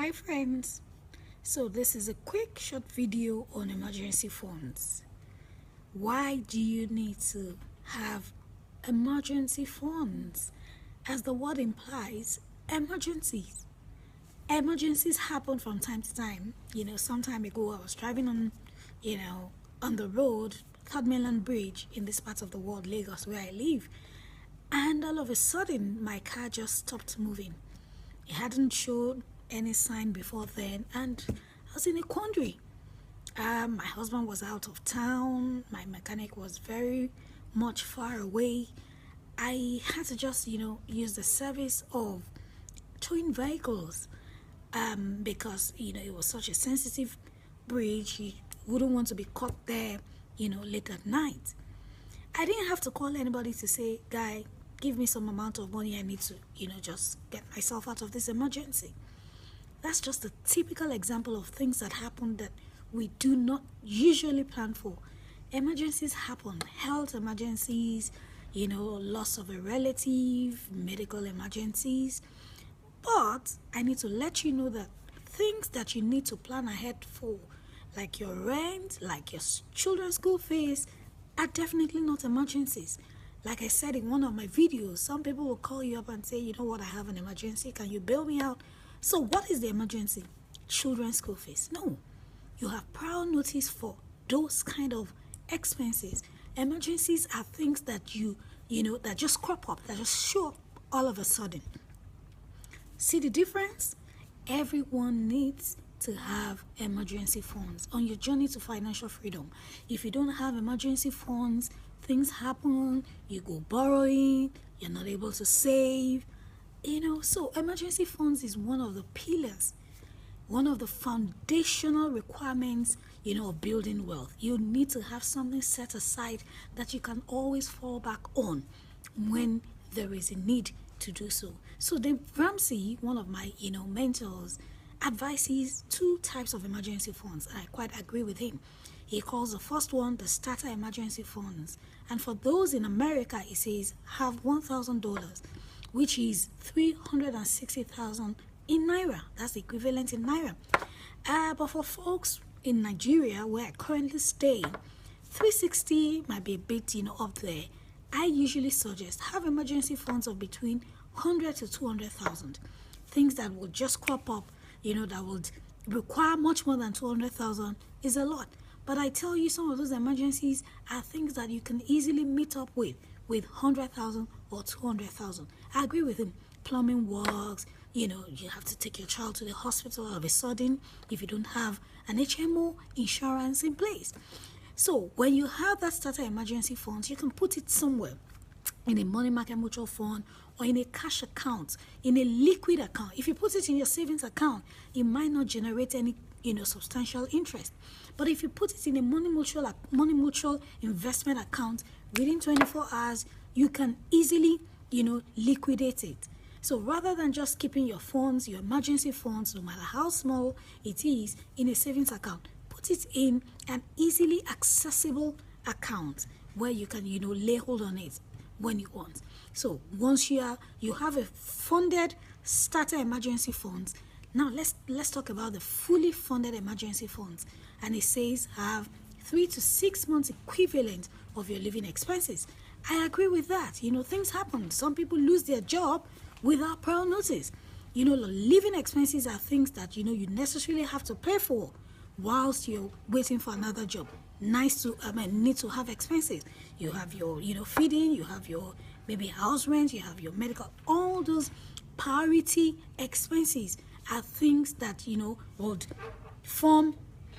Hi friends, so this is a quick short video on emergency funds. Why do you need to have emergency funds? As the word implies, emergencies. Emergencies happen from time to time. Some time ago I was driving on the road, Third Mainland Bridge in this part of the world, Lagos, where I live. And all of a sudden, my car just stopped moving. It hadn't showed any sign before then, and I was in a quandary. My husband was out of town. My mechanic was very much far away. I had to just, use the service of towing vehicles because, it was such a sensitive bridge. You wouldn't want to be caught there, late at night. I didn't have to call anybody to say, guy, give me some amount of money I need to, just get myself out of this emergency. That's just a typical example of things that happen that we do not usually plan for. Emergencies happen, health emergencies, loss of a relative, medical emergencies. But I need to let you know that things that you need to plan ahead for, like your rent, like your children's school fees, are definitely not emergencies. Like I said in one of my videos, some people will call you up and say, you know what, I have an emergency, can you bail me out? So what is the emergency? Children's school fees. No, you have prior notice for those kind of expenses. Emergencies are things that that just crop up, that just show up all of a sudden. See the difference? Everyone needs to have emergency funds on your journey to financial freedom. If you don't have emergency funds, things happen, you go borrowing, you're not able to save. So emergency funds is one of the pillars, one of the foundational requirements, of building wealth. You need to have something set aside that you can always fall back on when there is a need to do so. So Dave Ramsey, one of my, mentors, advises two types of emergency funds. I quite agree with him. He calls the first one the starter emergency funds. And for those in America, he says have $1,000, which is 360,000 in Naira. That's the equivalent in Naira. But for folks in Nigeria, where I currently stay, 360 might be a bit, up there. I usually suggest have emergency funds of between 100 to 200,000. Things that will just crop up, that would require much more than 200,000 is a lot. But I tell you, some of those emergencies are things that you can easily meet up with 100,000 or 200,000. I agree with him. Plumbing works, you have to take your child to the hospital all of a sudden if you don't have an HMO insurance in place. So when you have that starter emergency funds, you can put it somewhere in a money market mutual fund or in a cash account, in a liquid account. If you put it in your savings account, it might not generate any substantial interest. But if you put it in a money mutual investment account, within 24 hours, you can easily, liquidate it. So rather than just keeping your funds, your emergency funds, no matter how small it is, in a savings account, put it in an easily accessible account where you can, lay hold on it when you want. So once you have a funded starter emergency funds, now let's talk about the fully funded emergency funds. And it says have 3 to 6 months equivalent of your living expenses. I agree with that. Things happen. Some people lose their job without prior notice. Living expenses are things that you necessarily have to pay for whilst you're waiting for another job. Need to have expenses. You have your feeding, you have your maybe house rent, you have your medical. All those priority expenses are things that would form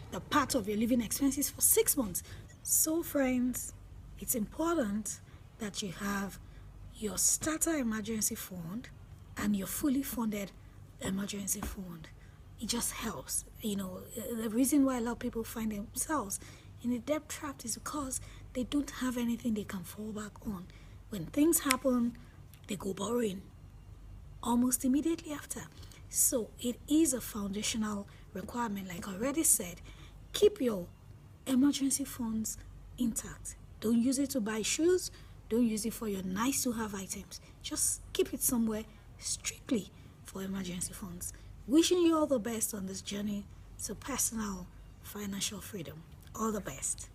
the part of your living expenses for 6 months. So friends, it's important that you have your starter emergency fund and your fully funded emergency fund. It just helps. The reason why a lot of people find themselves in a debt trap is because they don't have anything they can fall back on. When things happen, they go borrowing almost immediately after. So it is a foundational requirement. Like I already said, keep your emergency funds intact. Don't use it to buy shoes. Don't use it for your nice to have items. Just keep it somewhere strictly for emergency funds. Wishing you all the best on this journey to personal financial freedom. All the best.